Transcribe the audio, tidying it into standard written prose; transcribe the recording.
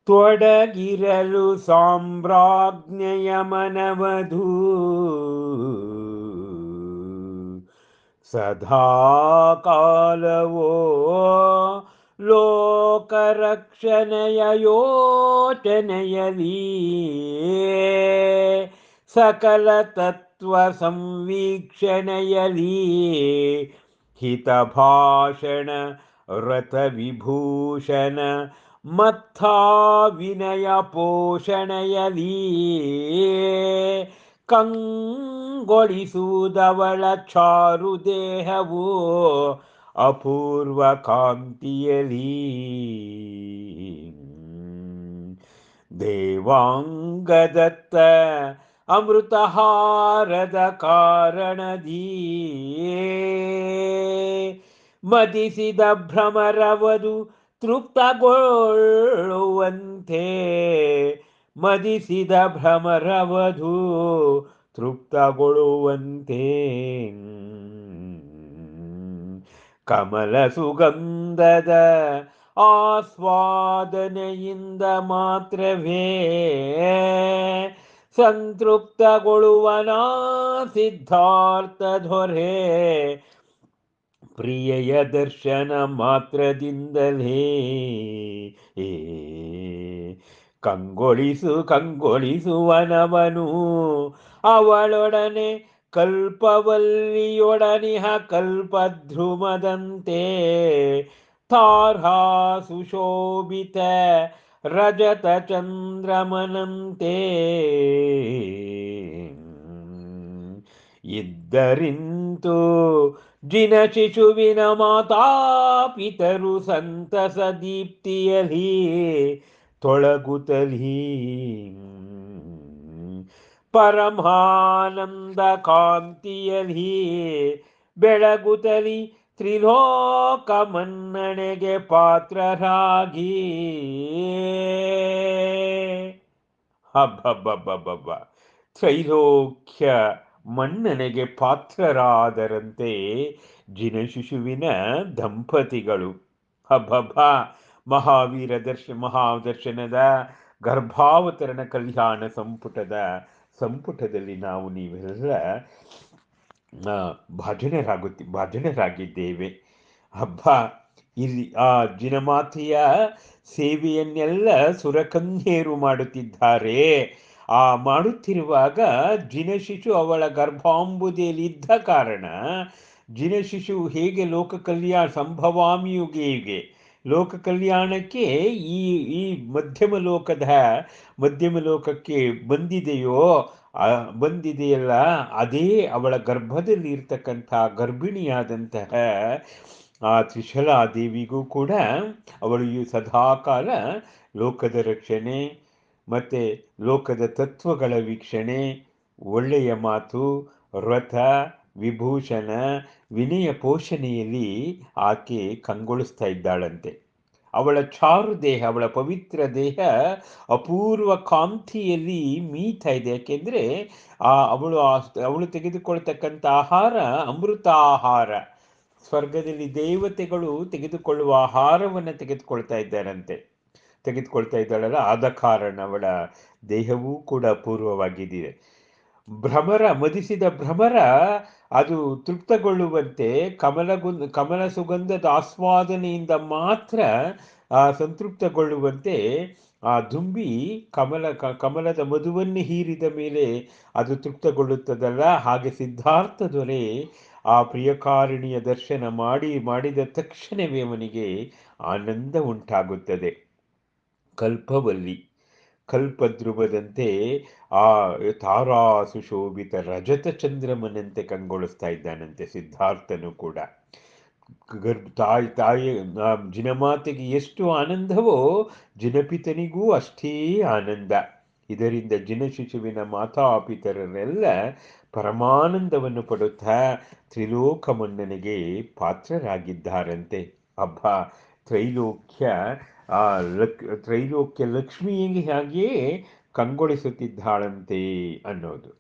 ತೊಡಗಿರಲು ಸಾಮ್ರಾಜ್ಞೆಯ ಮನವಧೂ ಸದಾ ಕಾಲವೋ ಲೋಕರಕ್ಷಣೆಯ ಯೋಚನೆಯಲಿ ಸಕಲ ತತ್ವ ಸಂವೀಕ್ಷಣೆಯಲಿ ಹಿತಭಾಷಣ ರಥ ವಿಭೂಷಣ ಮತ್ತ ವಿನಯ ಪೋಷಣೆಯಲಿ ಕಂಗೊಳಿಸುವುದವಳ ಚಾರು ದೇಹವು ಅಪೂರ್ವ ಕಾಂತಿಯಲಿ ದೇವಾಂಗದತ್ತ ಅಮೃತಹಾರದ ಕಾರಣದೀ ಮದಿಸಿದ ಭ್ರಮರವದು ತೃಪ್ತಗೊಳ್ಳುವಂತೆ ಮದಿಸಿದ ಭ್ರಮರವಧು ತೃಪ್ತಗೊಳ್ಳುವಂತೆ ಕಮಲ ಸುಗಂಧದ ಆಸ್ವಾದನೆಯಿಂದ ಮಾತ್ರವೇ ಸಂತೃಪ್ತಗೊಳ್ಳುವನ ಸಿದ್ಧಾರ್ಥ ದೊರೆ ಪ್ರಿಯೆಯ ದರ್ಶನ ಮಾತ್ರದಿಂದಲೇ ಕಂಗೊಳಿಸುವನವನು ಅವಳೊಡನೆ ಕಲ್ಪವಲ್ಲಿಯೊಡನಿಹ ಕಲ್ಪಧ್ರುಮದಂತೆ ತಾರಾ ಸುಶೋಭಿತ ರಜತ ಚಂದ್ರಮನಂತೆ ಇದ್ದರಿಂತು ಜಿನ ಶಿಶುವಿನ ಮಾತಾಪಿತರು ಸಂತಸ ದೀಪ್ತಿಯಲಿ ತೊಳಗುತ್ತಲೀ ಪರಮಾನಂದ ಕಾಂತಿಯಲಿ ಬೆಳಗುತ್ತಲಿ ತ್ರಿಲೋಕ ಮನ್ನಣೆಗೆ ಪಾತ್ರರಾಗಿ ಹಬ್ಬಬ್ಬಬ್ಬಬ್ಬ ತ್ರೈಲೋಕ್ಯ ಮನ್ನಣೆಗೆ ಪಾತ್ರರಾದರಂತೆ ಜಿನಶಿಶುವಿನ ದಂಪತಿಗಳು. ಹಬ್ಬಬ್ಬ ಮಹಾದರ್ಶನದ ಗರ್ಭಾವತರಣ ಕಲ್ಯಾಣ ಸಂಪುಟದಲ್ಲಿ ನಾವು ನೀವೆಲ್ಲ ಭಾಜನರಾಗಿದ್ದೇವೆ. ಹಬ್ಬ ಇಲ್ಲಿ ಆ ಜಿನಮಾತೆಯ ಸೇವೆಯನ್ನೆಲ್ಲ ಸುರಕನ್ಯೆಯರು ಮಾಡುತ್ತಿದ್ದಾರೆ. ಆ ಮಾಡುತ್ತಿರುವಾಗ ಜಿನಶಿಶು ಅವಳ ಗರ್ಭಾಂಬುದಿಯಲ್ಲಿದ್ದ ಕಾರಣ ಜಿನಶಿಶು ಹೇಗೆ ಲೋಕ ಕಲ್ಯಾಣ ಸಂಭವಾಮಿಯುಗೆ ಲೋಕ ಕಲ್ಯಾಣಕ್ಕೆ ಈ ಈ ಮಧ್ಯಮ ಲೋಕಕ್ಕೆ ಬಂದಿದೆಯಲ್ಲ, ಅದೇ ಅವಳ ಗರ್ಭದಲ್ಲಿ ಇರ್ತಕ್ಕಂಥ ಗರ್ಭಿಣಿಯಾದಂತಹ ಆ ತ್ರಿಶಲಾದೇವಿಗೂ ಕೂಡ ಅವಳು ಸದಾಕಾಲ ಲೋಕದ ರಕ್ಷಣೆ ಮತ್ತು ಲೋಕದ ತತ್ವಗಳ ವೀಕ್ಷಣೆ, ಒಳ್ಳೆಯ ಮಾತು, ವ್ರತ ವಿಭೂಷಣ ವಿನಯ ಪೋಷಣೆಯಲ್ಲಿ ಆಕೆ ಕಂಗೊಳಿಸ್ತಾ ಇದ್ದಾಳಂತೆ. ಅವಳ ಚಾರು ದೇಹ, ಅವಳ ಪವಿತ್ರ ದೇಹ ಅಪೂರ್ವ ಕಾಂತಿಯಲ್ಲಿ ಮೀತಾ ಇದೆ. ಯಾಕೆಂದರೆ ಅವಳು ತೆಗೆದುಕೊಳ್ತಕ್ಕಂಥ ಆಹಾರ ಅಮೃತ ಆಹಾರ. ಸ್ವರ್ಗದಲ್ಲಿ ದೇವತೆಗಳು ತೆಗೆದುಕೊಳ್ಳುವ ಆಹಾರವನ್ನು ತೆಗೆದುಕೊಳ್ತಾ ಇದ್ದಾಳಲ್ಲ, ಆದ ಕಾರಣ ಅವಳ ದೇಹವೂ ಕೂಡ ಅಪೂರ್ವವಾಗಿದೆ. ಮದಿಸಿದ ಭ್ರಮರ ಅದು ತೃಪ್ತಗೊಳ್ಳುವಂತೆ ಕಮಲ ಸುಗಂಧದ ಆಸ್ವಾದನೆಯಿಂದ ಮಾತ್ರ ಸಂತೃಪ್ತಗೊಳ್ಳುವಂತೆ ಆ ದುಂಬಿ ಕಮಲದ ಮಧುವನ್ನು ಹೀರಿದ ಮೇಲೆ ಅದು ತೃಪ್ತಗೊಳ್ಳುತ್ತದಲ್ಲ, ಹಾಗೆ ಸಿದ್ಧಾರ್ಥ ದೊರೆ ಆ ಪ್ರಿಯಕಾರಿಣಿಯ ದರ್ಶನ ಮಾಡಿದ ತಕ್ಷಣವೇ ಅವನಿಗೆ ಆನಂದ ಉಂಟಾಗುತ್ತದೆ. ಕಲ್ಪದ್ರುಮದಂತೆ ಆ ತಾರಾ ಸುಶೋಭಿತ ರಜತ ಚಂದ್ರಮನಂತೆ ಕಂಗೊಳಿಸ್ತಾ ಇದ್ದಾನಂತೆ ಸಿದ್ಧಾರ್ಥನು ಕೂಡ. ತಾಯಿ ಜಿನಮಾತೆಗೆ ಎಷ್ಟು ಆನಂದವೋ ಜಿನಪಿತನಿಗೂ ಅಷ್ಟೇ ಆನಂದ. ಇದರಿಂದ ಜಿನಶಿಶುವಿನ ಮಾತಾಪಿತರರೆಲ್ಲ ಪರಮಾನಂದವನ್ನು ಪಡುತ್ತಾ ತ್ರಿಲೋಕ ಮನ್ನಣೆಗೆ ಪಾತ್ರರಾಗಿದ್ದಾರಂತೆ. ಹಬ್ಬ ತ್ರೈಲೋಕ್ಯ ಲಕ್ಷ್ಮಿಯಿಗೆ ಹಾಗೆಯೇ ಕಂಗೊಳಿಸುತ್ತಿದ್ದಾಳಂತೆ ಅನ್ನೋದು.